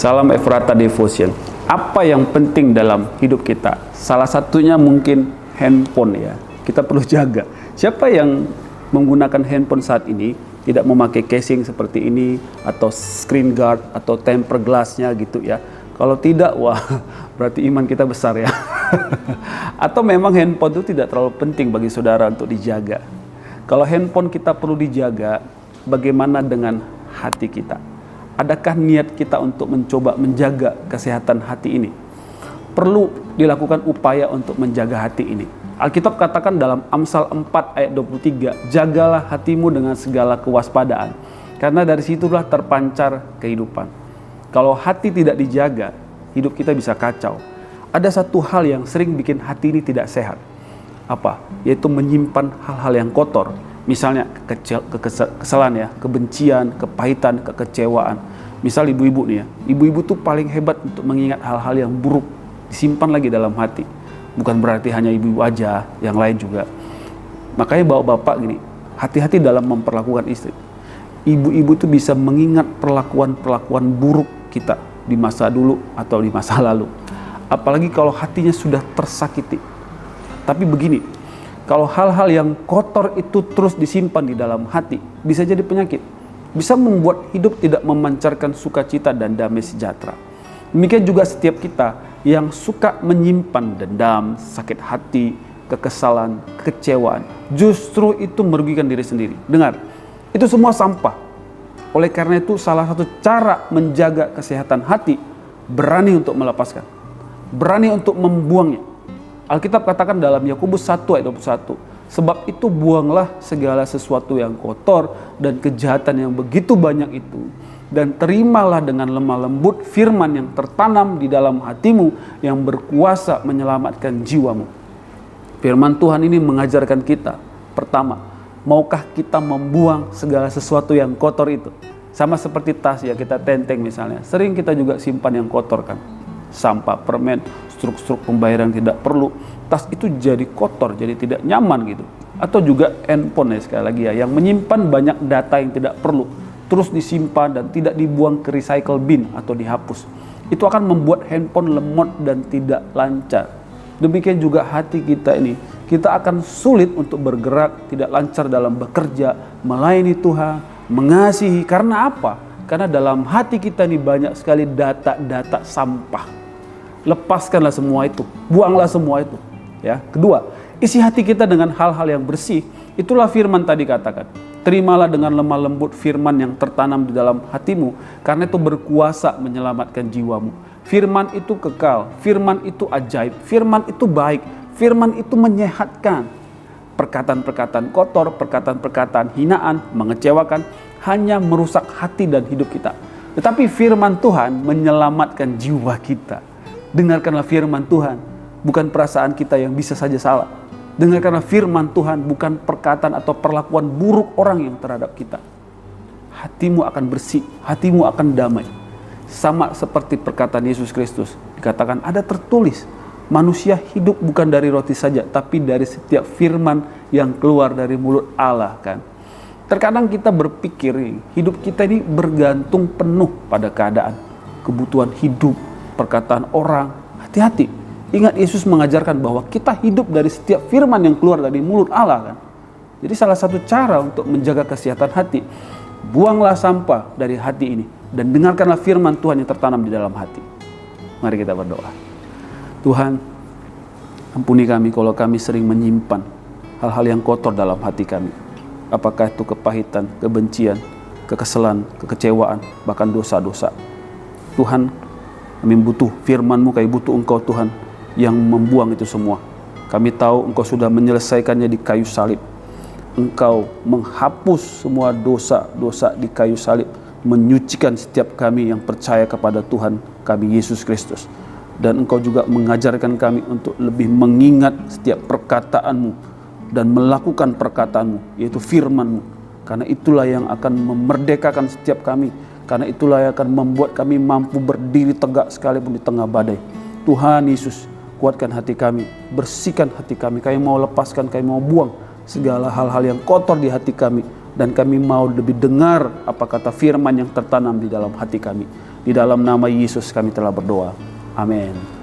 Salam Efrata Devotion. Apa yang penting dalam hidup kita? Salah satunya mungkin handphone ya. Kita perlu jaga. Siapa yang menggunakan handphone saat ini tidak memakai casing seperti ini atau screen guard atau tempered glassnya gitu ya. Kalau tidak, wah berarti iman kita besar ya. Atau memang handphone itu tidak terlalu penting bagi saudara untuk dijaga. Kalau handphone kita perlu dijaga, bagaimana dengan hati kita? Adakah niat kita untuk mencoba menjaga kesehatan hati ini? Perlu dilakukan upaya untuk menjaga hati ini. Alkitab katakan dalam Amsal 4 ayat 23, jagalah hatimu dengan segala kewaspadaan, karena dari situlah terpancar kehidupan. Kalau hati tidak dijaga, hidup kita bisa kacau. Ada satu hal yang sering bikin hati ini tidak sehat. Apa? Yaitu menyimpan hal-hal yang kotor. Misalnya kekesalan ya, kebencian, kepahitan, kekecewaan. Misal ibu-ibu nih ya, ibu-ibu tuh paling hebat untuk mengingat hal-hal yang buruk, disimpan lagi dalam hati. Bukan berarti hanya ibu-ibu aja, yang lain juga. Makanya bapak-bapak gini, hati-hati dalam memperlakukan istri. Ibu-ibu tuh bisa mengingat perlakuan-perlakuan buruk kita di masa dulu atau di masa lalu. Apalagi kalau hatinya sudah tersakiti. Tapi begini, kalau hal-hal yang kotor itu terus disimpan di dalam hati, bisa jadi penyakit. Bisa membuat hidup tidak memancarkan sukacita dan damai sejahtera. Demikian juga setiap kita yang suka menyimpan dendam, sakit hati, kekesalan, kekecewaan, justru itu merugikan diri sendiri. Dengar, itu semua sampah. Oleh karena itu salah satu cara menjaga kesehatan hati, berani untuk melepaskan. Berani untuk membuangnya. Alkitab katakan dalam Yakobus 1 ayat 21, sebab itu buanglah segala sesuatu yang kotor dan kejahatan yang begitu banyak itu, dan terimalah dengan lemah lembut firman yang tertanam di dalam hatimu yang berkuasa menyelamatkan jiwamu. Firman Tuhan ini mengajarkan kita, pertama, maukah kita membuang segala sesuatu yang kotor itu? Sama seperti tas ya, kita tenteng misalnya, sering kita juga simpan yang kotor kan, sampah, permen, struk-struk pembayaran tidak perlu, tas itu jadi kotor, jadi tidak nyaman gitu. Atau juga handphone ya, sekali lagi ya, yang menyimpan banyak data yang tidak perlu, terus disimpan dan tidak dibuang ke recycle bin atau dihapus. Itu akan membuat handphone lemot dan tidak lancar. Demikian juga hati kita ini, kita akan sulit untuk bergerak, tidak lancar dalam bekerja, melayani Tuhan, mengasihi. Karena apa? Karena dalam hati kita ini banyak sekali data-data sampah. Lepaskanlah semua itu, buanglah semua itu. Ya, kedua, isi hati kita dengan hal-hal yang bersih. Itulah firman tadi katakan. Terimalah dengan lemah lembut firman yang tertanam di dalam hatimu, karena itu berkuasa menyelamatkan jiwamu. Firman itu kekal, firman itu ajaib, firman itu baik, firman itu menyehatkan. Perkataan-perkataan kotor, perkataan-perkataan hinaan, mengecewakan, hanya merusak hati dan hidup kita. Tetapi firman Tuhan menyelamatkan jiwa kita. Dengarkanlah firman Tuhan, bukan perasaan kita yang bisa saja salah. Dengarkanlah firman Tuhan, bukan perkataan atau perlakuan buruk orang yang terhadap kita. Hatimu akan bersih, hatimu akan damai. Sama seperti perkataan Yesus Kristus, dikatakan ada tertulis, manusia hidup bukan dari roti saja, tapi dari setiap firman yang keluar dari mulut Allah kan. Terkadang kita berpikir, hidup kita ini bergantung penuh pada keadaan, kebutuhan hidup, perkataan orang. Hati-hati. Ingat Yesus mengajarkan bahwa kita hidup dari setiap firman yang keluar dari mulut Allah kan. Jadi salah satu cara untuk menjaga kesehatan hati, buanglah sampah dari hati ini dan dengarkanlah firman Tuhan yang tertanam di dalam hati. Mari kita berdoa. Tuhan, ampuni kami kalau kami sering menyimpan hal-hal yang kotor dalam hati kami. Apakah itu kepahitan, kebencian, kekesalan, kekecewaan, bahkan dosa-dosa. Tuhan, kami butuh firman-Mu, kami butuh Engkau Tuhan yang membuang itu semua. Kami tahu Engkau sudah menyelesaikannya di kayu salib. Engkau menghapus semua dosa-dosa di kayu salib, menyucikan setiap kami yang percaya kepada Tuhan kami Yesus Kristus. Dan Engkau juga mengajarkan kami untuk lebih mengingat setiap perkataan-Mu dan melakukan perkataan-Mu, yaitu firman-Mu. Karena itulah yang akan memerdekakan setiap kami. Karena itulah yang akan membuat kami mampu berdiri tegak sekalipun di tengah badai. Tuhan Yesus, kuatkan hati kami, bersihkan hati kami. Kami mau lepaskan, kami mau buang segala hal-hal yang kotor di hati kami dan kami mau lebih dengar apa kata firman yang tertanam di dalam hati kami. Di dalam nama Yesus kami telah berdoa. Amin.